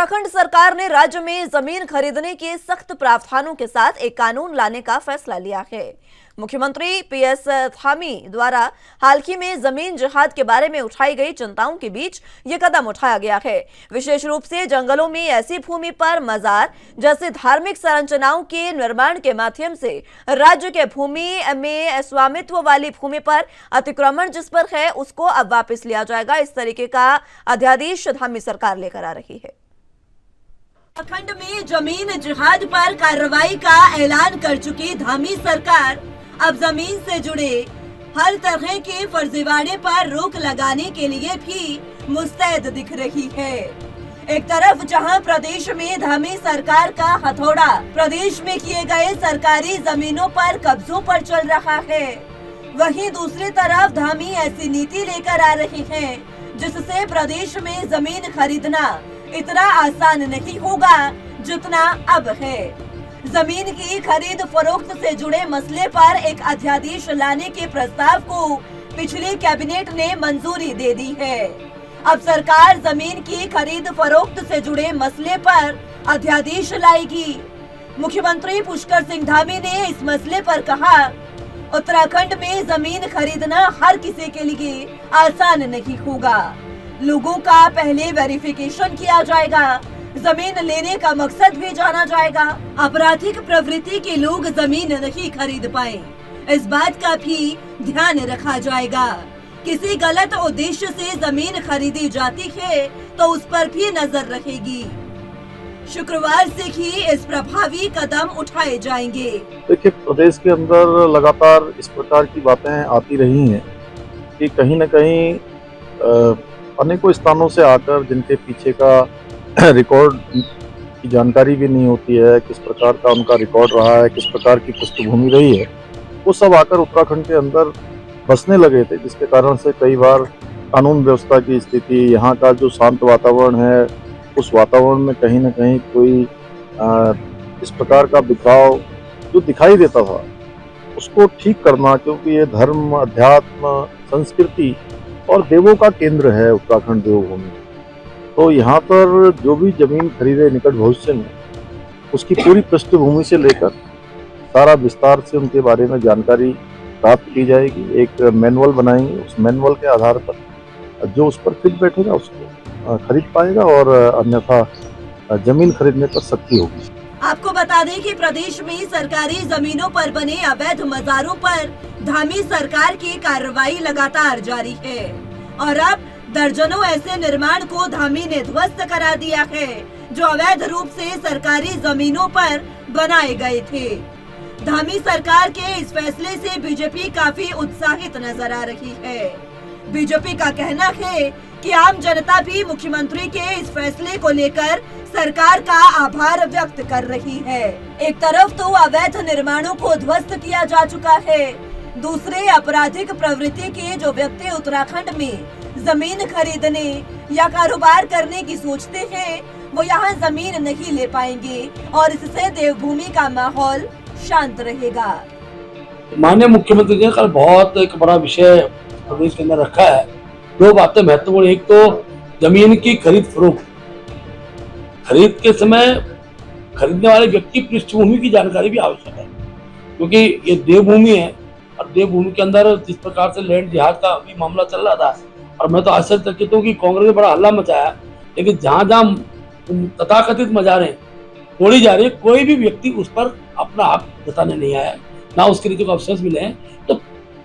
उत्तराखंड सरकार ने राज्य में जमीन खरीदने के सख्त प्रावधानों के साथ एक कानून लाने का फैसला लिया है। मुख्यमंत्री पीएस थामी द्वारा हाल ही में जमीन जिहाद के बारे में उठाई गई चिंताओं के बीच ये कदम उठाया गया है। विशेष रूप से जंगलों में ऐसी भूमि पर मजार जैसे धार्मिक संरचनाओं के निर्माण के माध्यम से राज्य के भूमि में स्वामित्व वाली भूमि पर अतिक्रमण जिस पर है उसको अब वापस लिया जाएगा। इस तरीके का अध्यादेश धामी सरकार लेकर आ रही है। उत्तराखंड में जमीन जिहाद पर कार्रवाई का ऐलान कर चुकी धामी सरकार अब जमीन से जुड़े हर तरह के फर्जीवाड़े पर रोक लगाने के लिए भी मुस्तैद दिख रही है। एक तरफ जहां प्रदेश में धामी सरकार का हथौड़ा प्रदेश में किए गए सरकारी जमीनों पर कब्जों पर चल रहा है, वहीं दूसरी तरफ धामी ऐसी नीति लेकर आ रही है जिससे प्रदेश में जमीन खरीदना इतना आसान नहीं होगा जितना अब है। जमीन की खरीद फरोख्त से जुड़े मसले पर एक अध्यादेश लाने के प्रस्ताव को पिछली कैबिनेट ने मंजूरी दे दी है। अब सरकार जमीन की खरीद फरोख्त से जुड़े मसले पर अध्यादेश लाएगी। मुख्यमंत्री पुष्कर सिंह धामी ने इस मसले पर कहा, उत्तराखंड में जमीन खरीदना हर किसी के लिए आसान नहीं होगा। लोगों का पहले वेरिफिकेशन किया जाएगा, जमीन लेने का मकसद भी जाना जाएगा। आपराधिक प्रवृत्ति के लोग जमीन नहीं खरीद पाए, इस बात का भी ध्यान रखा जाएगा। किसी गलत उद्देश्य से जमीन खरीदी जाती है तो उस पर भी नजर रहेगी। शुक्रवार से ही इस प्रभावी कदम उठाए जाएंगे। देखिए, प्रदेश के अंदर लगातार इस प्रकार की बातें आती रही हैं कि कहीं न कहीं अनेकों स्थानों से आकर जिनके पीछे का रिकॉर्ड की जानकारी भी नहीं होती है, किस प्रकार का उनका रिकॉर्ड रहा है, किस प्रकार की पृष्ठभूमि रही है, वो सब आकर उत्तराखंड के अंदर बसने लगे थे, जिसके कारण से कई बार कानून व्यवस्था की स्थिति, यहाँ का जो शांत वातावरण है, उस वातावरण में कहीं ना कहीं कोई इस प्रकार का बिखराव जो दिखाई देता था उसको ठीक करना, क्योंकि ये धर्म, अध्यात्म, संस्कृति और देवों का केंद्र है उत्तराखंड देवभूमि। तो यहाँ पर जो भी जमीन खरीदे निकट भविष्य में, उसकी पूरी पृष्ठभूमि से लेकर सारा विस्तार से उनके बारे में जानकारी प्राप्त की जाएगी। एक मैनुअल बनाएंगे, उस मैनुअल के आधार पर जो उस पर फिट बैठेगा उसको खरीद पाएगा और अन्यथा जमीन खरीदने पर सख्ती होगी। आपको बता दें कि प्रदेश में सरकारी जमीनों पर बने अवैध मजारों पर धामी सरकार की कार्रवाई लगातार जारी है और अब दर्जनों ऐसे निर्माण को धामी ने ध्वस्त करा दिया है जो अवैध रूप से सरकारी जमीनों पर बनाए गए थे। धामी सरकार के इस फैसले से बीजेपी काफी उत्साहित नजर आ रही है। बीजेपी का कहना है कि आम जनता भी मुख्यमंत्री के इस फैसले को लेकर सरकार का आभार व्यक्त कर रही है। एक तरफ तो अवैध निर्माणों को ध्वस्त किया जा चुका है, दूसरे आपराधिक प्रवृत्ति के जो व्यक्ति उत्तराखंड में जमीन खरीदने या कारोबार करने की सोचते हैं वो यहाँ जमीन नहीं ले पाएंगे और इससे देवभूमि का माहौल शांत रहेगा। माननीय मुख्यमंत्री ने कल बहुत एक बड़ा विषय प्रदेश के अंदर रखा है। दो बातें महत्वपूर्ण, एक तो जमीन की खरीद फरोख्त, खरीद के समय खरीदने वाले व्यक्ति पृष्ठभूमि की जानकारी भी आवश्यक है, क्योंकि ये देवभूमि है और देवभूमि के अंदर जिस प्रकार से लैंड जिहाद का भी मामला चल रहा था, और मैं तो आश्चर्यचकित हूँ कि कांग्रेस ने बड़ा हल्ला मचाया, लेकिन जहाँ जहाँ तथाकथित मजारें तोड़ी जा रही है, कोई भी व्यक्ति उस पर अपना हक जताने नहीं आया, ना उसके लिए को अवसर मिले हैं। तो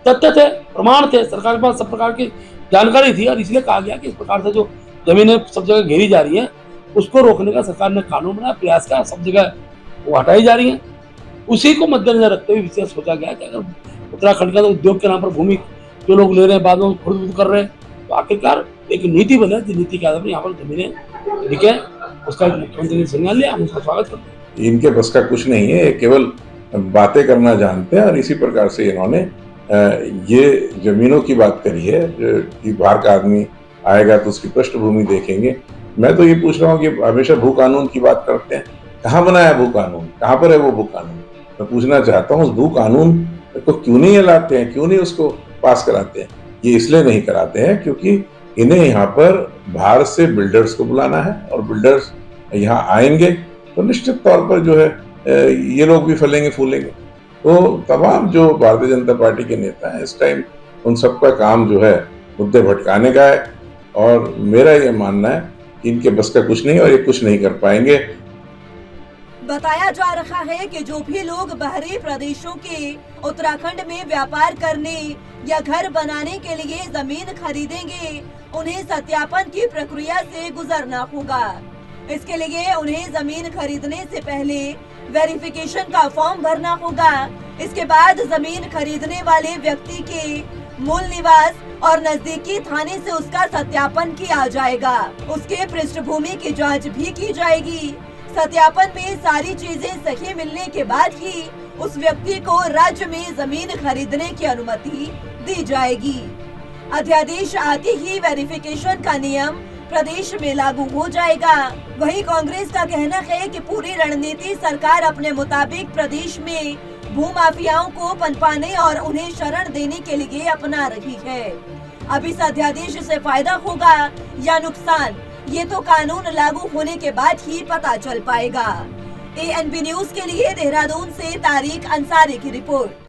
तथ्य थे, प्रमाण थे, सरकार के पास सब प्रकार की जानकारी थी और इसलिए कहा गया कि इस प्रकार से जो जमीनें सब जगह घेरी जा रही है उसको रोकने का सरकार ने कानून बनाया, प्रयास किया, सब जगह वो हटाई जा रही है। उसी को मद्देनजर रखते हुए विशेष सोचा गया कि अगर उत्तराखंड का उद्योग के नाम पर भूमि जो लोग ले रहे हैं, बाद में खुद कर रहे हैं, तो आखिरकार एक नीति बने, जिस नीति के आधार पर यहाँ पर जमीनें बिके, उसका मुख्यमंत्री ने संज्ञान लिया, हम उसका स्वागत करते हैं। इनके बस का कुछ नहीं है, केवल बातें करना जानते हैं और इसी प्रकार से इन्होंने ये जमीनों की बात करी है कि बाहर का आदमी आएगा तो उसकी पृष्ठभूमि देखेंगे। मैं तो ये पूछ रहा हूँ कि हमेशा भू कानून की बात करते हैं, कहाँ बनाया है भू कानून, कहाँ पर है वो भू कानून? मैं पूछना चाहता हूँ उस भू कानून को क्यों नहीं लाते हैं, क्यों नहीं उसको पास कराते हैं? ये इसलिए नहीं कराते हैं क्योंकि इन्हें यहाँ पर बाहर से बिल्डर्स को बुलाना है और बिल्डर्स यहाँ आएंगे तो निश्चित तौर पर जो है ये लोग भी फलेंगे फूलेंगे। तो तमाम जो भारतीय जनता पार्टी के नेता हैं इस टाइम उन सबका काम जो है मुद्दे भटकाने का है, और मेरा ये मानना है कि इनके बस का कुछ नहीं और ये कुछ नहीं कर पाएंगे। बताया जा रहा है कि जो भी लोग बाहरी प्रदेशों के उत्तराखंड में व्यापार करने या घर बनाने के लिए जमीन खरीदेंगे, उन्हें सत्यापन की प्रक्रिया से गुजरना होगा। इसके लिए उन्हें जमीन खरीदने से पहले वेरिफिकेशन का फॉर्म भरना होगा। इसके बाद जमीन खरीदने वाले व्यक्ति के मूल निवास और नजदीकी थाने से उसका सत्यापन किया जाएगा। उसके पृष्ठभूमि की जांच भी की जाएगी। सत्यापन में सारी चीजें सही मिलने के बाद ही उस व्यक्ति को राज्य में जमीन खरीदने की अनुमति दी जाएगी। अध्यादेश आते ही वेरिफिकेशन का नियम प्रदेश में लागू हो जाएगा। वहीं कांग्रेस का कहना है कि पूरी रणनीति सरकार अपने मुताबिक प्रदेश में भूमाफियाओं को पनपाने और उन्हें शरण देने के लिए अपना रही है। अब इस अध्यादेश से फायदा होगा या नुकसान, ये तो कानून लागू होने के बाद ही पता चल पाएगा। ANP न्यूज के लिए देहरादून से तारिक अंसारी की रिपोर्ट।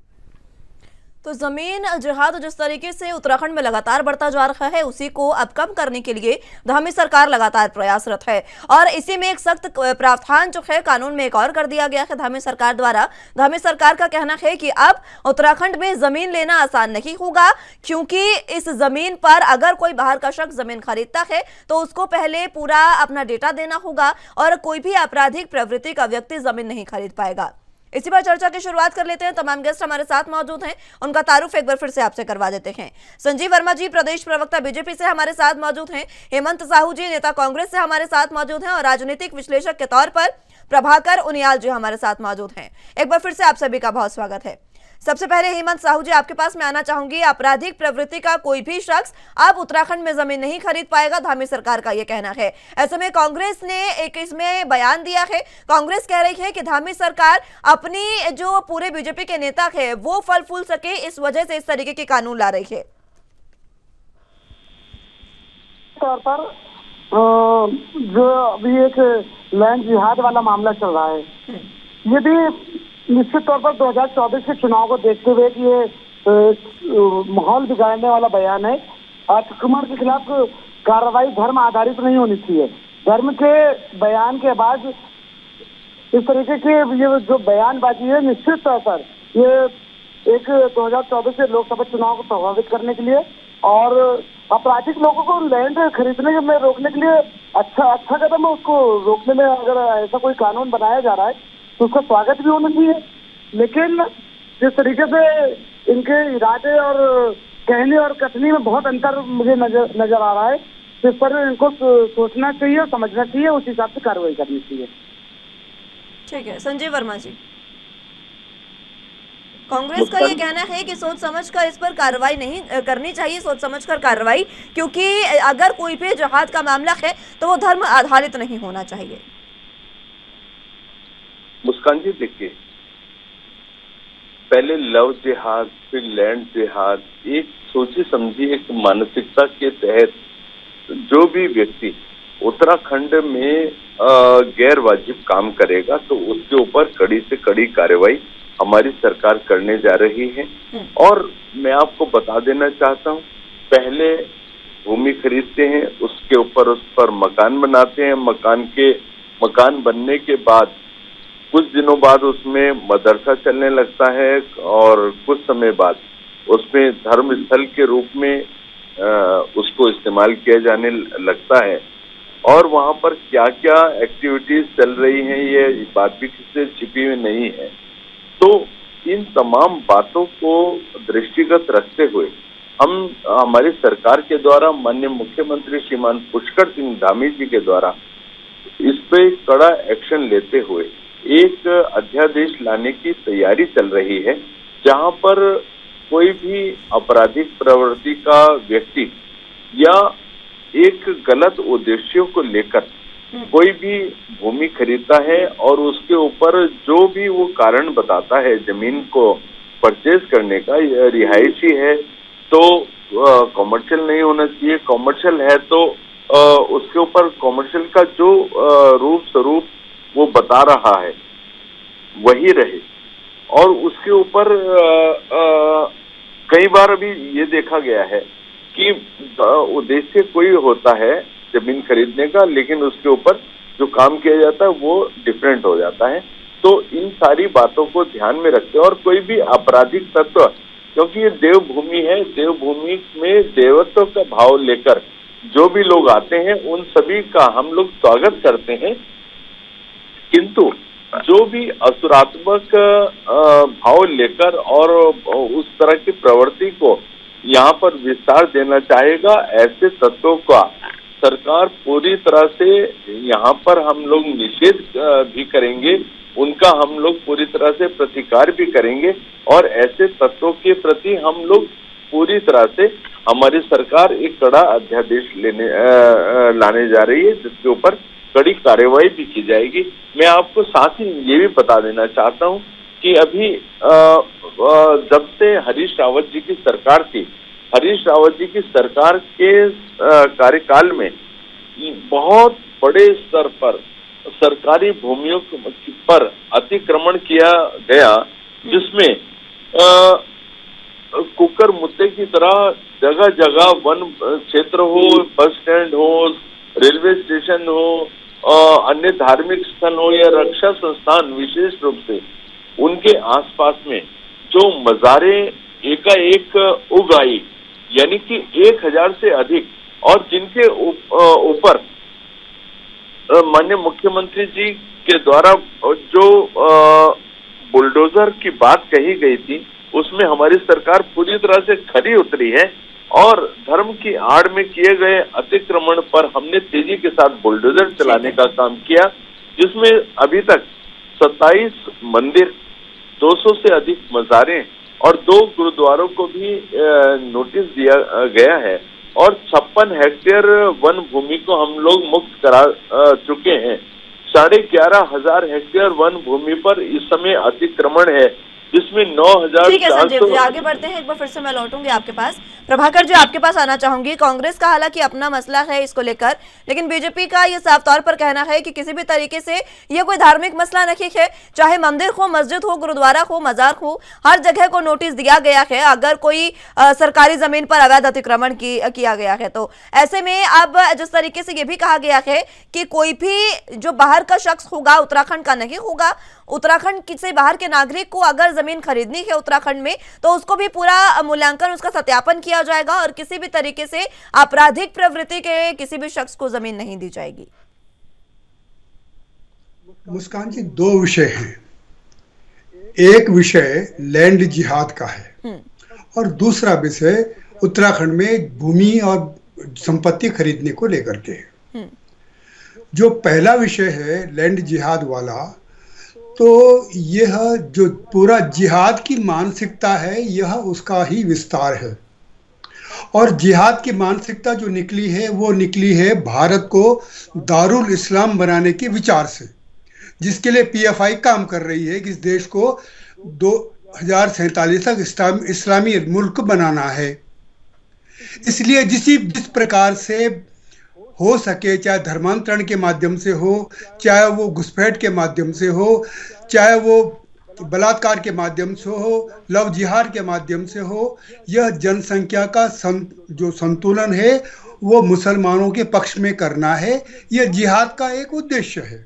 तो जमीन जिहाद जिस तरीके से उत्तराखंड में लगातार बढ़ता जा रहा है, उसी को अब कम करने के लिए धामी सरकार लगातार प्रयासरत है, और इसी में एक सख्त प्रावधान जो है कानून में एक और कर दिया गया है धामी सरकार द्वारा। धामी सरकार का कहना है कि अब उत्तराखंड में जमीन लेना आसान नहीं होगा, क्योंकि इस जमीन पर अगर कोई बाहर का शख्स जमीन खरीदता है तो उसको पहले पूरा अपना डेटा देना होगा, और कोई भी आपराधिक प्रवृत्ति का व्यक्ति जमीन नहीं खरीद पाएगा। इसी पर चर्चा की शुरुआत कर लेते हैं। तमाम गेस्ट हमारे साथ मौजूद हैं, उनका तारुफ एक बार फिर से आपसे करवा देते हैं। संजीव वर्मा जी प्रदेश प्रवक्ता बीजेपी से हमारे साथ मौजूद हैं, हेमंत साहू जी नेता कांग्रेस से हमारे साथ मौजूद हैं, और राजनीतिक विश्लेषक के तौर पर प्रभाकर उनियाल जी हमारे साथ मौजूद हैं। एक बार फिर से आप सभी का बहुत स्वागत है। सबसे पहले हेमंत साहू जी आपके पास मैं आना चाहूंगी। आपराधिक प्रवृत्ति का कोई भी शख्स अब उत्तराखंड में जमीन नहीं खरीद पाएगा, धामी सरकार का यह कहना है। ऐसे में कांग्रेस ने एक इसमें बयान दिया है। कांग्रेस कह रही है कि धामी सरकार अपनी जो पूरे बीजेपी के नेता है वो फल फूल सके, इस वजह से इस तरीके के कानून ला रही है। तौर पर जो अभी एक लैंड जिहाद वाला मामला चल रहा है, ये भी निश्चित तौर पर 2024 के चुनाव को देखते हुए कि ये माहौल बिगाड़ने वाला बयान है। अतिक्रमण के खिलाफ कार्रवाई धर्म आधारित नहीं होनी चाहिए। धर्म के बयान के बाद इस तरीके के ये जो बयानबाजी है, निश्चित तौर पर ये एक 2024 के लोकसभा चुनाव को प्रभावित करने के लिए और आपराधिक लोगों को लैंड खरीदने में रोकने के लिए अच्छा कदम है। उसको रोकने में अगर ऐसा कोई कानून बनाया जा रहा है तो उसका स्वागत भी होना चाहिए। लेकिन जिस तरीके से इनके इरादे और कहने और कथनी में बहुत अंतर मुझे नजर आ रहा है, इस पर इनको सोचना चाहिए और समझना चाहिए, उस हिसाब से कार्रवाई करनी चाहिए। ठीक है, संजीव वर्मा जी, कांग्रेस का ये कहना है कि सोच समझकर इस पर कार्रवाई नहीं करनी चाहिए, सोच समझकर कार्रवाई, क्योंकि अगर कोई भी जिहाद का मामला है तो वो धर्म आधारित नहीं होना चाहिए। मुस्कान जी देखिए, पहले लव जिहाद फिर लैंड जिहाद, एक सोची समझी एक मानसिकता के तहत जो भी व्यक्ति उत्तराखंड में गैर वाजिब काम करेगा तो उसके ऊपर कड़ी से कड़ी कार्रवाई हमारी सरकार करने जा रही है। और मैं आपको बता देना चाहता हूँ, पहले भूमि खरीदते हैं, उसके ऊपर उस पर मकान बनाते हैं, मकान बनने के बाद कुछ दिनों बाद उसमें मदरसा चलने लगता है और कुछ समय बाद उसमें धर्म स्थल के रूप में उसको इस्तेमाल किया जाने लगता है। और वहाँ पर क्या क्या एक्टिविटीज चल रही हैं ये बात भी किसी से छिपी हुई नहीं है। तो इन तमाम बातों को दृष्टिगत रखते हुए हमारी सरकार के द्वारा माननीय मुख्यमंत्री श्रीमान पुष्कर सिंह धामी जी के द्वारा इस पे कड़ा एक्शन लेते हुए एक अध्यादेश लाने की तैयारी चल रही है, जहां पर कोई भी आपराधिक प्रवृत्ति का व्यक्ति या एक गलत उद्देश्यों को लेकर कोई भी भूमि खरीदता है और उसके ऊपर जो भी वो कारण बताता है जमीन को परचेज करने का, रिहायशी है तो कॉमर्शियल नहीं होना चाहिए, कॉमर्शियल है तो उसके ऊपर कॉमर्शियल का जो रूप स्वरूप वो बता रहा है वही रहे। और उसके ऊपर कई बार अभी ये देखा गया है कि उद्देश्य कोई होता है जमीन खरीदने का, लेकिन उसके ऊपर जो काम किया जाता है वो डिफरेंट हो जाता है। तो इन सारी बातों को ध्यान में रखते और कोई भी आपराधिक तत्व, क्योंकि ये देवभूमि है, देवभूमि में देवत्व का भाव लेकर जो भी लोग आते हैं उन सभी का हम लोग स्वागत करते हैं, किंतु जो भी असुरात्मक भाव लेकर और उस तरह की प्रवृत्ति को यहाँ पर विस्तार देना चाहेगा, ऐसे तत्वों का सरकार पूरी तरह से यहाँ पर हम लोग निषेध भी करेंगे, उनका हम लोग पूरी तरह से प्रतिकार भी करेंगे और ऐसे तत्वों के प्रति हम लोग पूरी तरह से हमारी सरकार एक कड़ा अध्यादेश लाने जा रही है, जिसके ऊपर कड़ी कार्रवाई भी की जाएगी। मैं आपको साथ ही ये भी बता देना चाहता हूँ कि अभी जब से हरीश रावत जी की सरकार थी, हरीश रावत जी की सरकार के कार्यकाल में बहुत बड़े स्तर पर सरकारी भूमियों पर अतिक्रमण किया गया, जिसमें कुकर मुद्दे की तरह जगह जगह वन क्षेत्र हो, बस स्टैंड हो, रेलवे स्टेशन हो, अन्य धार्मिक स्थल हो या रक्षा संस्थान, विशेष रूप से उनके आसपास में जो मज़ारे एकाएक उग आई, यानी कि 1000 से अधिक, और जिनके ऊपर माननीय मुख्यमंत्री जी के द्वारा जो बुलडोजर की बात कही गई थी, उसमें हमारी सरकार पूरी तरह से खरी उतरी है और धर्म की आड़ में किए गए अतिक्रमण पर हमने तेजी के साथ बुलडोजर चलाने का काम किया, जिसमें अभी तक 27 मंदिर, 200 से अधिक मज़ारें और 2 गुरुद्वारों को भी नोटिस दिया गया है और 56 हेक्टेयर वन भूमि को हम लोग मुक्त करा चुके हैं। 11,500 हेक्टेयर वन भूमि पर इस समय अतिक्रमण है, जिसमें 9,000। ठीक है संजीव जी, आगे बढ़ते हैं। एक बार फिर से मैं लौटूंगी आपके पास। प्रभाकर जी, आपके पास आना चाहूंगी। कांग्रेस का हालांकि अपना मसला है इसको लेकर, लेकिन बीजेपी का ये साफ तौर पर कहना है कि किसी भी तरीके से ये कोई धार्मिक मसला नहीं है, चाहे मंदिर हो, मस्जिद हो, गुरुद्वारा हो, मजार हो, हर जगह को नोटिस दिया गया है अगर कोई सरकारी जमीन पर अवैध अतिक्रमण किया गया है। तो ऐसे में अब जिस तरीके से ये भी कहा गया है कि कोई भी जो बाहर का शख्स होगा, उत्तराखंड का नहीं होगा, उत्तराखंड से बाहर के नागरिक को अगर जमीन खरीदनी है उत्तराखंड में, तो उसको भी पूरा मूल्यांकन, उसका सत्यापन किया जाएगा और किसी भी तरीके से आपराधिक प्रवृत्ति के किसी भी शख्स को जमीन नहीं दी जाएगी। मुस्कान जी, 2 विषय हैं। एक विषय लैंड जिहाद का है और दूसरा विषय उत्तराखंड में भूमि और संपत्ति खरीदने को लेकर के है। जो पहला विषय है लैंड जिहाद वाला, तो यह जो पूरा जिहाद की मानसिकता है, यह उसका ही विस्तार है। और जिहाद की मानसिकता जो निकली है, वो निकली है भारत को दारुल इस्लाम बनाने के विचार से, जिसके लिए पीएफआई काम कर रही है कि इस देश को 2047 तक इस्लामी मुल्क बनाना है। इसलिए जिस प्रकार से हो सके, चाहे धर्मांतरण के माध्यम से हो, चाहे वो घुसपैठ के माध्यम से हो, चाहे वो बलात्कार के माध्यम से हो, लव जिहाद के माध्यम से हो, यह जनसंख्या का जो संतुलन है वो मुसलमानों के पक्ष में करना है। यह जिहाद का एक उद्देश्य है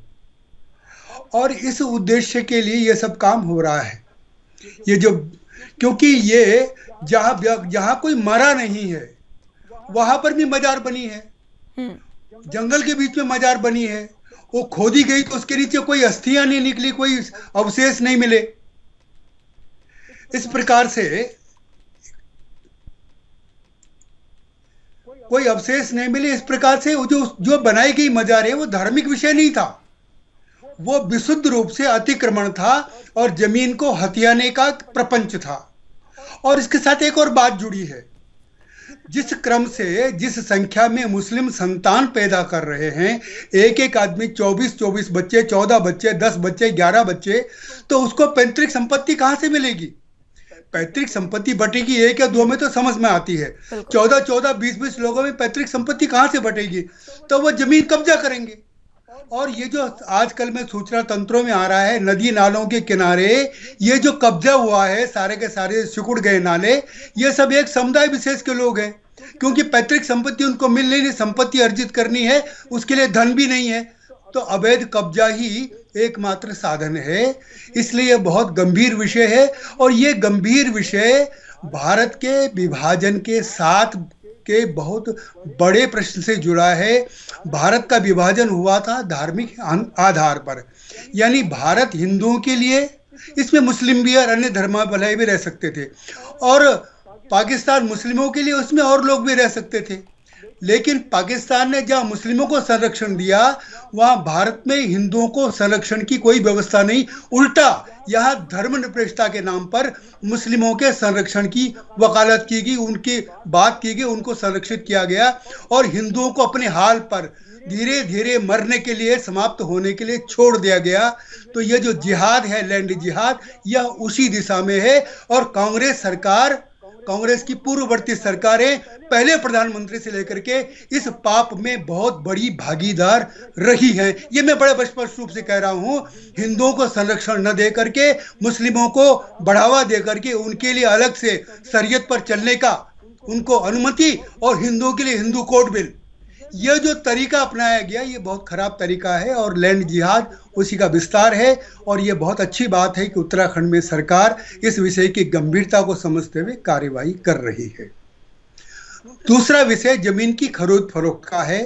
और इस उद्देश्य के लिए यह सब काम हो रहा है। ये जो, क्योंकि ये जहाँ कोई मरा नहीं है वहां पर भी मजार बनी है, जंगल के बीच में मजार बनी है, वो खोदी गई तो उसके नीचे कोई अस्थियां नहीं निकली, कोई अवशेष नहीं मिले। इस प्रकार से कोई अवशेष नहीं मिले। इस प्रकार से जो बनाई गई मजार है वो धार्मिक विषय नहीं था, वो विशुद्ध रूप से अतिक्रमण था और जमीन को हथियाने का प्रपंच था। और इसके साथ एक और बात जुड़ी है, जिस क्रम से, जिस संख्या में मुस्लिम संतान पैदा कर रहे हैं, एक आदमी 24 बच्चे, 14 बच्चे, 10 बच्चे, 11 बच्चे, तो उसको पैतृक संपत्ति कहां से मिलेगी? पैतृक संपत्ति बटेगी 1 या 2 में तो समझ में आती है, 14-14, 20-20 लोगों में पैतृक संपत्ति कहाँ से बटेगी? तो वो जमीन कब्जा करेंगे। और ये जो आजकल में सूचना तंत्रों में आ रहा है, नदी नालों के किनारे ये जो कब्जा हुआ है, सारे के सारे सिकुड़ गए नाले, ये सब एक समुदाय विशेष के लोग हैं, क्योंकि पैतृक संपत्ति उनको मिल नहीं, संपत्ति अर्जित करनी है, उसके लिए धन भी नहीं है, तो अवैध कब्जा ही एकमात्र साधन है। इसलिए ये बहुत गंभीर विषय है, और ये गंभीर विषय भारत के विभाजन के साथ के बहुत बड़े प्रश्न से जुड़ा है। भारत का विभाजन हुआ था धार्मिक आधार पर, यानी भारत हिंदुओं के लिए, इसमें मुस्लिम भी और अन्य धर्मावलंबी भी रह सकते थे, और पाकिस्तान मुस्लिमों के लिए, उसमें और लोग भी रह सकते थे। लेकिन पाकिस्तान ने जहाँ मुस्लिमों को संरक्षण दिया, वहाँ भारत में हिंदुओं को संरक्षण की कोई व्यवस्था नहीं, उल्टा यहाँ धर्मनिरपेक्षता के नाम पर मुस्लिमों के संरक्षण की वकालत की गई, उनकी बात की गई, उनको संरक्षित किया गया, और हिंदुओं को अपने हाल पर धीरे धीरे मरने के लिए, समाप्त होने के लिए छोड़ दिया गया। तो ये जो जिहाद है, लैंड जिहाद, यह उसी दिशा में है। और कांग्रेस सरकार, कांग्रेस की पूर्ववर्ती सरकारें पहले प्रधानमंत्री से लेकर के इस पाप में बहुत बड़ी भागीदार रही हैं। ये मैं बड़े स्पष्ट रूप से कह रहा हूँ। हिंदुओं को संरक्षण न दे करके, मुस्लिमों को बढ़ावा दे करके, उनके लिए अलग से शरीयत पर चलने का उनको अनुमति, और हिंदुओं के लिए हिंदू कोड बिल, यह जो तरीका अपनाया गया, ये बहुत खराब तरीका है, और लैंड जिहाद उसी का विस्तार है। और ये बहुत अच्छी बात है कि उत्तराखंड में सरकार इस विषय की गंभीरता को समझते हुए कार्यवाही कर रही है। दूसरा विषय जमीन की खरीद फरोख्त का है।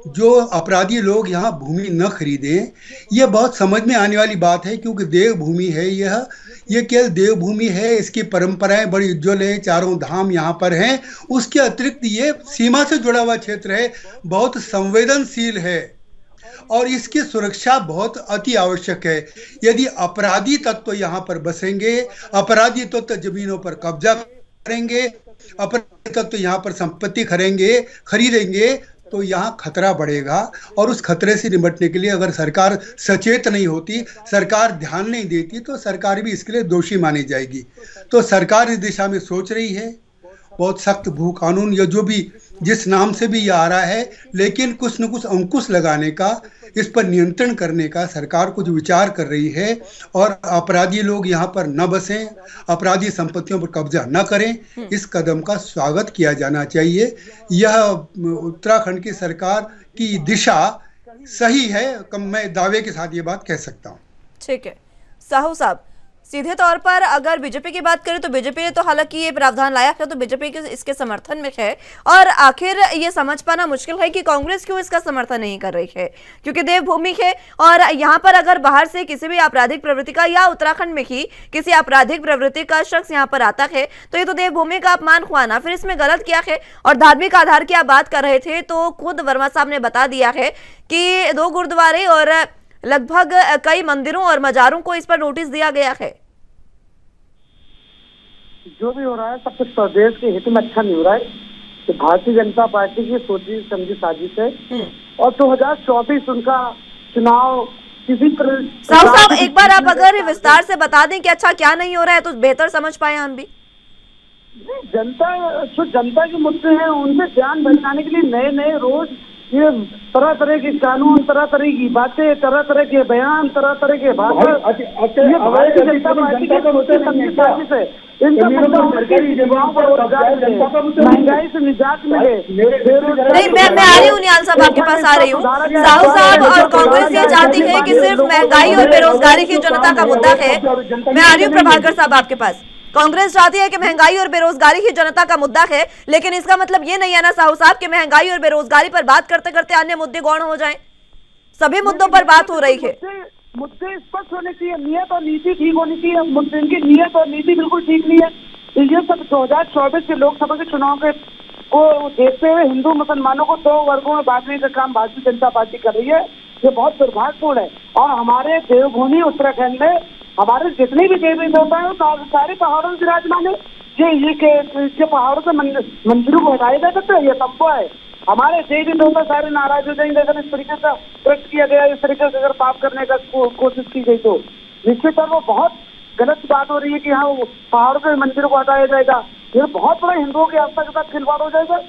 जो अपराधी लोग यहाँ भूमि न खरीदें, यह बहुत समझ में आने वाली बात है, क्योंकि देवभूमि है ये केवल देवभूमि है, इसकी परंपराएं बड़ी उज्ज्वल है, चारों धाम यहाँ पर हैं। उसके अतिरिक्त ये सीमा से जुड़ा हुआ क्षेत्र है, बहुत संवेदनशील है, और इसकी सुरक्षा बहुत अति आवश्यक है। यदि अपराधी तत्व यहाँ पर बसेंगे, अपराधी तत्व जमीनों पर कब्जा करेंगे, अपराधी तत्व यहाँ पर संपत्ति खरीदेंगे, तो यहाँ खतरा बढ़ेगा। और उस खतरे से निपटने के लिए अगर सरकार सचेत नहीं होती, सरकार ध्यान नहीं देती, तो सरकार भी इसके लिए दोषी मानी जाएगी। तो सरकार इस दिशा में सोच रही है, बहुत सख्त भू कानून, या जो भी जिस नाम से भी ये आ रहा है, लेकिन कुछ न कुछ अंकुश लगाने का, इस पर नियंत्रण करने का सरकार कुछ विचार कर रही है। और अपराधी लोग यहाँ पर न बसें, अपराधी संपत्तियों पर कब्जा न करें, इस कदम का स्वागत किया जाना चाहिए। यह उत्तराखंड की सरकार की दिशा सही है, मैं दावे के साथ ये बात कह सकता हूँ। ठीक है साहू साहब, सीधे तौर पर अगर बीजेपी की बात करें तो बीजेपी ने तो हालांकि ये प्रावधान लाया है, तो बीजेपी के इसके समर्थन में है, और आखिर ये समझ पाना मुश्किल है कि कांग्रेस क्यों इसका समर्थन नहीं कर रही है, क्योंकि देवभूमि है, और यहाँ पर अगर बाहर से किसी भी आपराधिक प्रवृत्ति का, या उत्तराखंड में ही किसी आपराधिक प्रवृत्ति का शख्स यहाँ पर आता है, तो ये तो देवभूमि का अपमान हुआ ना, फिर इसमें गलत क्या है। और धार्मिक आधार की आप बात कर रहे थे, तो खुद वर्मा साहब ने बता दिया है कि 2 गुरुद्वारे और लगभग कई मंदिरों और मजारों को इस पर नोटिस दिया गया है। जो भी हो रहा है सब कुछ प्रदेश के हित में अच्छा नहीं हो रहा है, तो भारतीय जनता पार्टी की सोची समझी साजिश है, और 2024 उनका चुनाव किसी तरह। साहब एक बार आप अगर विस्तार से बता दें कि अच्छा क्या नहीं हो रहा है, तो बेहतर समझ पाए हम भी। जनता के मुद्दे हैं, उनसे ध्यान भटकाने के लिए नए नए रोज ये तरह तरह के कानून, तरह तरह की बातें, तरह तरह के बयान, तरह तरह के भाषण, ये भारतीय जनता पार्टी के मुद्दे साजिश है। इनका महंगाई से निजात मिले। नहीं, मैं आ रही हूँ निहाल साहब, आपके पास आ रही हूँ। साहू साहब, और कांग्रेस ये चाहती है कि सिर्फ महंगाई और बेरोजगारी की जनता का मुद्दा है। मैं आ रही हूँ प्रभाकर साहब आपके पास। कांग्रेस चाहती है कि महंगाई और बेरोजगारी ही जनता का मुद्दा है, लेकिन इसका मतलब ये नहीं है ना साहू साहब कि महंगाई और बेरोजगारी पर बात करते करते अन्य मुद्दे गौण हो जाएं। सभी मुद्दों पर बात हो रही है। मुद्दे स्पष्ट होने चाहिए, नियत और नीति ठीक होनी चाहिए। मुद्दे इनकी नियत और नीति बिल्कुल ठीक नहीं है। ये सब 2024 के लोकसभा के चुनाव के को देखते हुए हिंदू मुसलमानों को 2 वर्गों में बांटने का काम भारतीय जनता पार्टी कर रही है। ये बहुत दुर्भाग्यपूर्ण है। और हमारे देवभूमि उत्तराखंड में हमारे जितने भी देवी देवता हैं सारे पहाड़ों से विराजमान है। ये पहाड़ों से मंदिरों को हटाया जा सकता है, ये संभव है। हमारे देवी देवता सारे नाराज हो जाएंगे अगर इस तरीके से प्रकट किया गया, इस तरीके से अगर पाप करने का कोशिश की गई तो निश्चित तौर पर बहुत गलत बात हो रही है कि हाँ वो पहाड़ों के मंदिरों को हटाया जाएगा। ये बहुत बड़ा हिंदुओं की आस्था के साथ खिलवाड़ हो जाएगा।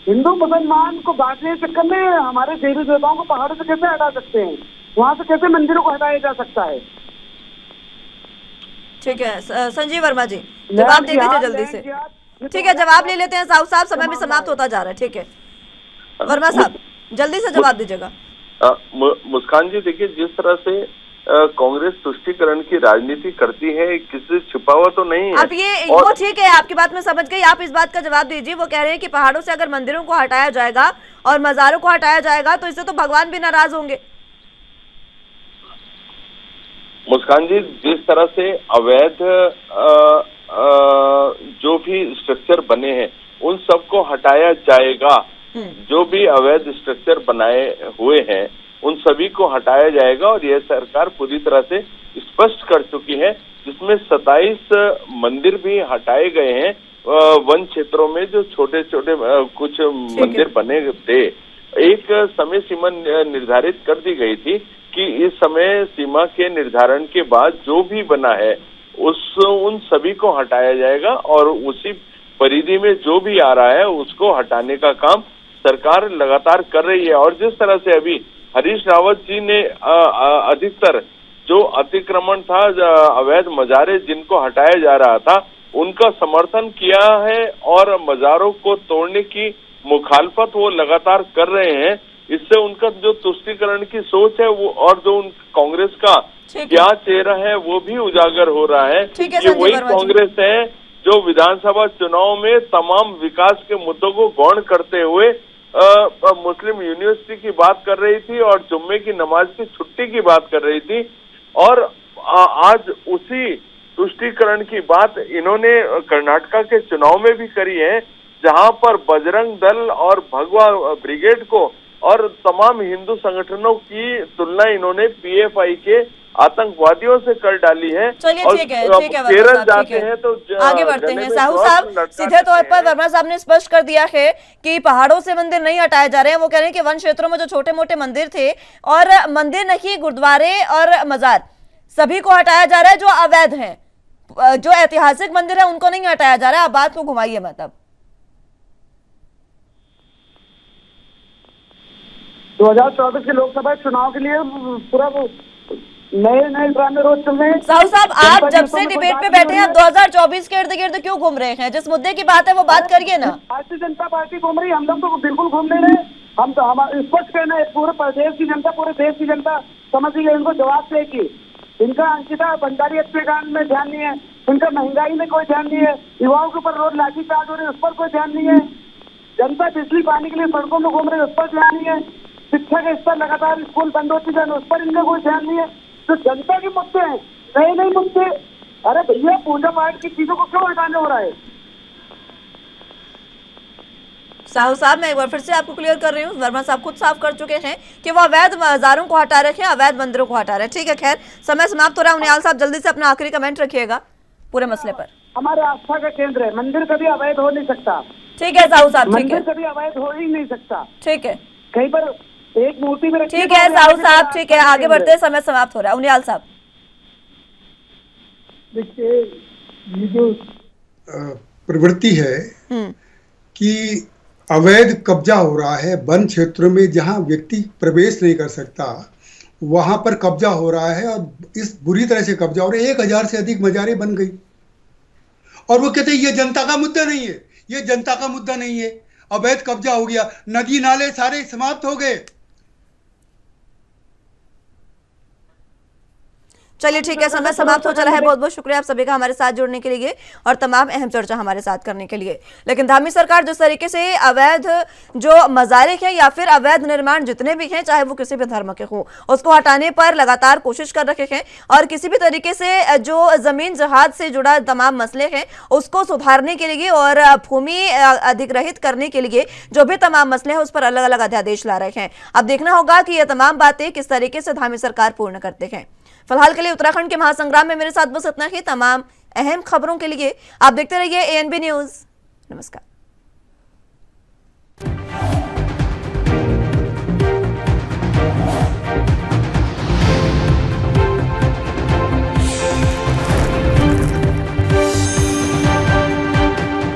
हिंदू मुसलमान को बांटने के चक्कर में हमारे देवी देवताओं को पहाड़ों से कैसे हटा सकते हैं, वहां से कैसे मंदिरों को हटाया जा सकता है? ठीक है संजीव वर्मा जी, जवाब दे दीजिए जल्दी से। ठीक है, जवाब ले लेते हैं साहू साहब, समय भी समाप्त होता जा रहा है। ठीक है वर्मा साहब, जल्दी से जवाब दीजिएगा। मुस्कान जी, देखिए जिस तरह से कांग्रेस तुष्टीकरण की राजनीति करती है, किसी छुपा हुआ तो नहीं है। अब ये वो ठीक है, आपकी बात में समझ गई, आप इस बात का जवाब दीजिए। वो कह रहे हैं कि पहाड़ों से अगर मंदिरों को हटाया जाएगा और मज़ारों को हटाया जाएगा तो इससे तो भगवान भी नाराज होंगे। मुस्कान जी, जिस तरह से अवैध जो भी स्ट्रक्चर बने हैं उन सबको हटाया जाएगा। जो भी अवैध स्ट्रक्चर बनाए हुए हैं उन सभी को हटाया जाएगा और यह सरकार पूरी तरह से स्पष्ट कर चुकी है, जिसमें 27 मंदिर भी हटाए गए हैं वन क्षेत्रों में जो छोटे छोटे कुछ मंदिर बने थे। एक समय सीमा निर्धारित कर दी गई थी कि इस समय सीमा के निर्धारण के बाद जो भी बना है उन सभी को हटाया जाएगा और उसी परिधि में जो भी आ रहा है उसको हटाने का काम सरकार लगातार कर रही है। और जिस तरह से अभी हरीश रावत जी ने अधिकतर जो अतिक्रमण था, अवैध मजारे जिनको हटाया जा रहा था, उनका समर्थन किया है और मजारों को तोड़ने की मुखालफत वो लगातार कर रहे हैं। इससे उनका जो तुष्टीकरण की सोच है वो और जो कांग्रेस का क्या चेहरा है वो भी उजागर हो रहा है। ये वही कांग्रेस है जो विधानसभा चुनाव में तमाम विकास के मुद्दों को गौण करते हुए मुस्लिम यूनिवर्सिटी की बात कर रही थी और जुम्मे की नमाज की छुट्टी की बात कर रही थी, और आज उसी तुष्टीकरण की बात इन्होंने कर्नाटका के चुनाव में भी करी है, जहां पर बजरंग दल और भगवा ब्रिगेड को और तमाम हिंदू संगठनों की तुलना इन्होंने पीएफआई के आतंकवादियों से कर डाली है। चलिए ठीक है केरल जाते हैं तो आगे बढ़ते हैं। साहू साहब, सीधे तौर पर वर्मा साहब ने स्पष्ट कर दिया है कि पहाड़ों से मंदिर नहीं हटाए जा रहे हैं। वो कह रहे हैं कि वन क्षेत्रों में जो छोटे मोटे मंदिर थे, और मंदिर नहीं गुरुद्वारे और मजार सभी को हटाया जा रहा है जो अवैध है, जो ऐतिहासिक मंदिर है उनको नहीं हटाया जा रहा है। आप बात को घुमाइए मत। अब 2024 के लोकसभा चुनाव के लिए पूरा नए ड्रामे रोज चल रहे हैं। साहू साहब, आप जब से डिबेट पे बैठे हैं, आप 2024 के इर्द गिर्द क्यों घूम रहे हैं? जिस मुद्दे की बात है वो बात करिए ना। भारतीय जनता पार्टी घूम रही है, हम लोग तो बिल्कुल घूम नहीं रहे। हम तो हमारा स्पष्ट कहना है, पूरे प्रदेश की जनता, पूरे देश की जनता समझ रही है। इनको जवाब देगी। इनका अंकिता भंडारी हत्याकांड में ध्यान नहीं है, इनका महंगाई में कोई ध्यान नहीं है, युवाओं के ऊपर रोज लाठीचार्ज हो रही है उस पर कोई ध्यान नहीं है, जनता बिजली पानी के लिए सड़कों में घूम रही है उस पर ध्यान नहीं है, शिक्षा के स्तर लगातार स्कूल बंद होती जा रहे उस पर इनका कोई ध्यान नहीं है। तो जनता के मुद्दे हैं, नए मुद्दे। अरे भैया, पूजा पाठ की चीजों को क्यों हटाने हो रहा है? साहू साहब, मैं एक बार फिर से आपको क्लियर कर रही हूँ, वर्मा साहब खुद साफ कर चुके हैं कि वो अवैध मज़ारों को हटा रखे हैं, अवैध मंदिरों को हटा रहे हैं। ठीक है, खैर समय समाप्त हो रहा है। उनियाल साहब, जल्दी से अपना आखिरी कमेंट रखिएगा पूरे मसले पर। हमारे आस्था का केंद्र है, मंदिर कभी अवैध हो नहीं सकता। ठीक है साहू साहब, ठीक है, मंदिर कभी अवैध हो ही नहीं सकता। ठीक है, कहीं पर एक मूर्ति में ठीक है साहू साहब, ठीक है, आगे बढ़ते हैं, समय समाप्त हो रहा है। उनियाल साहब, देखिए, ये जो प्रवृत्ति है कि अवैध कब्जा हो रहा है वन क्षेत्रों में, जहां व्यक्ति प्रवेश नहीं कर सकता वहां पर कब्जा हो रहा है, और इस बुरी तरह से कब्जा हो रहा है। 1000 से अधिक मजारें बन गई, और वो कहते हैं ये जनता का मुद्दा नहीं है, ये जनता का मुद्दा नहीं है, अवैध कब्जा हो गया, नदी नाले सारे समाप्त हो गए। चलिए ठीक है, समय समाप्त हो चला है। बहुत बहुत शुक्रिया आप सभी का हमारे साथ जुड़ने के लिए और तमाम अहम चर्चा हमारे साथ करने के लिए। लेकिन धामी सरकार जिस तरीके से अवैध जो मज़ारिक हैं या फिर अवैध निर्माण जितने भी हैं, चाहे वो किसी भी धर्म के हो, उसको हटाने पर लगातार कोशिश कर रहे हैं, और किसी भी तरीके से जो जमीन जहाद से जुड़ा तमाम मसले हैं उसको सुधारने के लिए और भूमि अधिग्रहित करने के लिए जो भी तमाम मसले हैं उस पर अलग अलग अध्यादेश ला रहे हैं। अब देखना होगा कि ये तमाम बातें किस तरीके से धामी सरकार पूर्ण करते हैं। फिलहाल के लिए उत्तराखंड के महासंग्राम में मेरे साथ बस इतना ही। तमाम अहम खबरों के लिए आप देखते रहिए ANB न्यूज़। नमस्कार।